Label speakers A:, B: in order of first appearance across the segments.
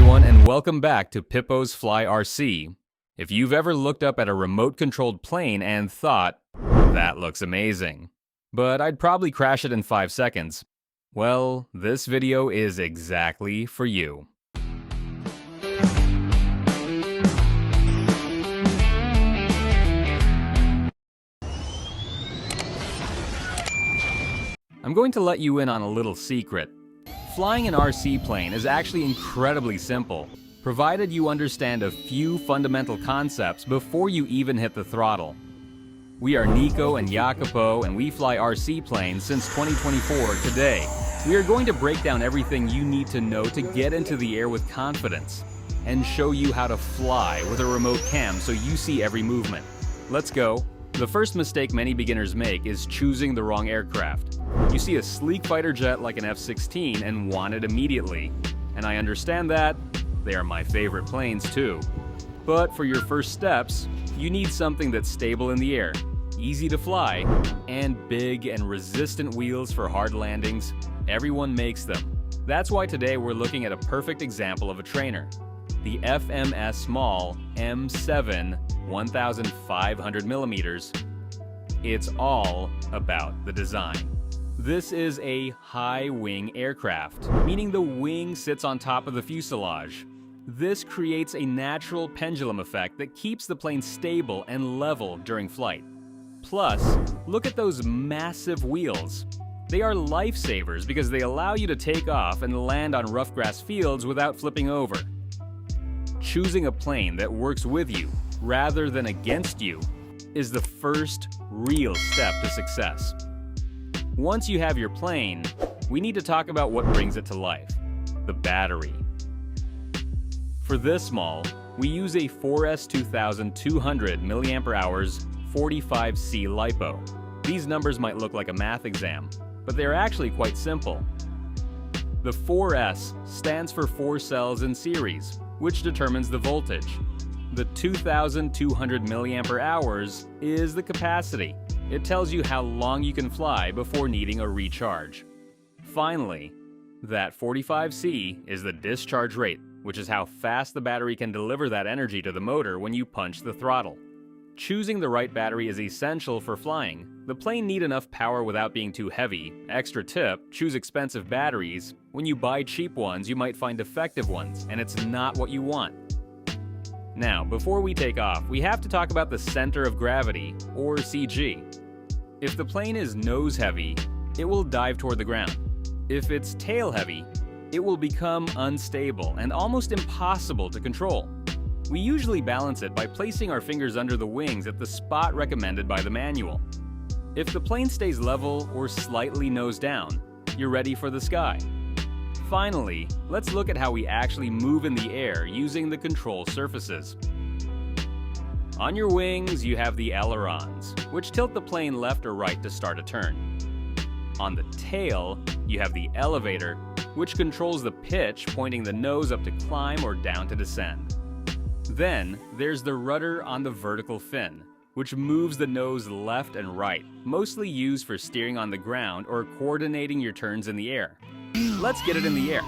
A: everyone, and welcome back to Pippo's Fly RC. If you've ever looked up at a remote-controlled plane and thought, that looks amazing, but I'd probably crash it in 5 seconds, well, this video is exactly for you. I'm going to let you in on a little secret. Flying an RC plane is actually incredibly simple, provided you understand a few fundamental concepts before you even hit the throttle. We are Nico and Jacopo, and we fly RC planes since 2024 today. We are going to break down everything you need to know to get into the air with confidence, and show you how to fly with a remote cam so you see every movement. Let's go. The first mistake many beginners make is choosing the wrong aircraft. You see a sleek fighter jet like an F-16 and want it immediately. And I understand that. They are my favorite planes too. But for your first steps, you need something that's stable in the air, easy to fly, and big and resistant wheels for hard landings. Everyone makes them. That's why today we're looking at a perfect example of a trainer. The FMS maule M7 1500 millimeters. It's all about the design. This is a high-wing aircraft, meaning the wing sits on top of the fuselage. This creates a natural pendulum effect that keeps the plane stable and level during flight. Plus, look at those massive wheels. They are lifesavers because they allow you to take off and land on rough grass fields without flipping over. Choosing a plane that works with you rather than against you is the first real step to success. Once you have your plane, we need to talk about what brings it to life: the battery. For this maule, we use a 4S 2200 mAh 45C LiPo. These numbers might look like a math exam, but they are actually quite simple. The 4S stands for 4 cells in series, which determines the voltage. The 2200 mAh is the capacity. It tells you how long you can fly before needing a recharge. Finally, that 45C is the discharge rate, which is how fast the battery can deliver that energy to the motor when you punch the throttle. Choosing the right battery is essential for flying. The plane needs enough power without being too heavy. Extra tip, choose expensive batteries. When you buy cheap ones, you might find defective ones, and it's not what you want. Now, before we take off, we have to talk about the center of gravity, or CG. If the plane is nose heavy, it will dive toward the ground. If it's tail heavy, it will become unstable and almost impossible to control. We usually balance it by placing our fingers under the wings at the spot recommended by the manual. If the plane stays level or slightly nose down, you're ready for the sky. Finally, let's look at how we actually move in the air using the control surfaces. On your wings, you have the ailerons, which tilt the plane left or right to start a turn. On the tail, you have the elevator, which controls the pitch, pointing the nose up to climb or down to descend. Then, there's the rudder on the vertical fin, which moves the nose left and right, mostly used for steering on the ground or coordinating your turns in the air. Let's get it in the air.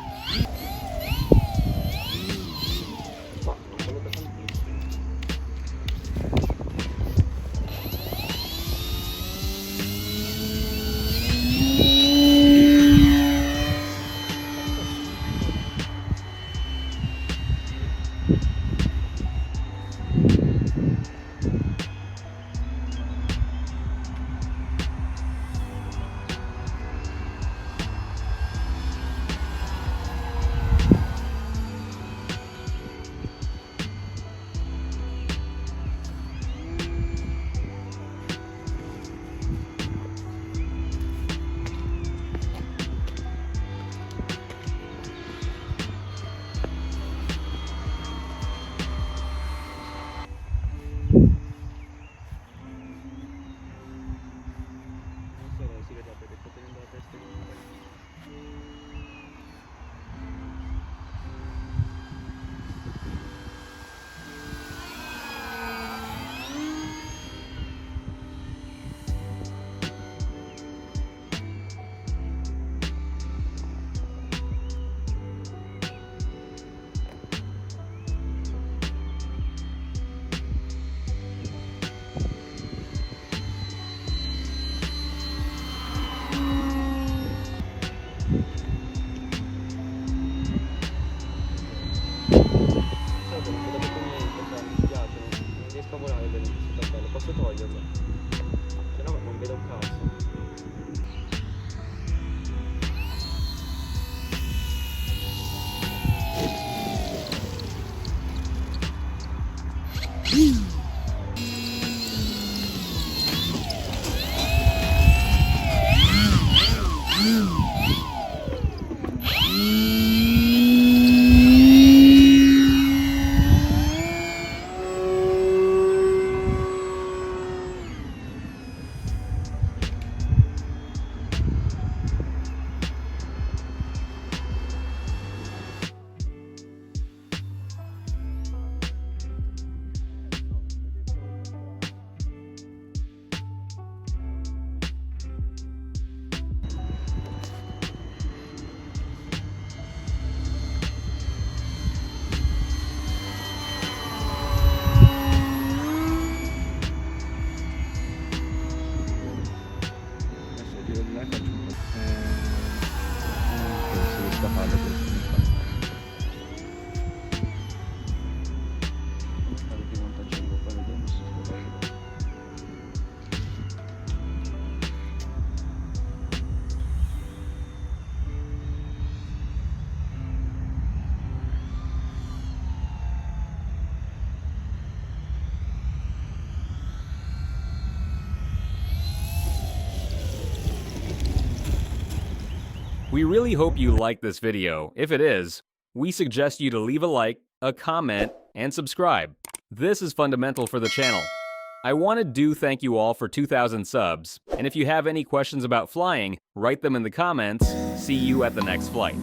B: che spavolare sul tappeto, posso toglierlo? Se no non vedo un cazzo.
A: We really hope you liked this video. If it is, we suggest you to leave a like, a comment, and subscribe. This is fundamental for the channel. I want to thank you all for 2,000 subs, and if you have any questions about flying, write them in the comments. See you at the next flight.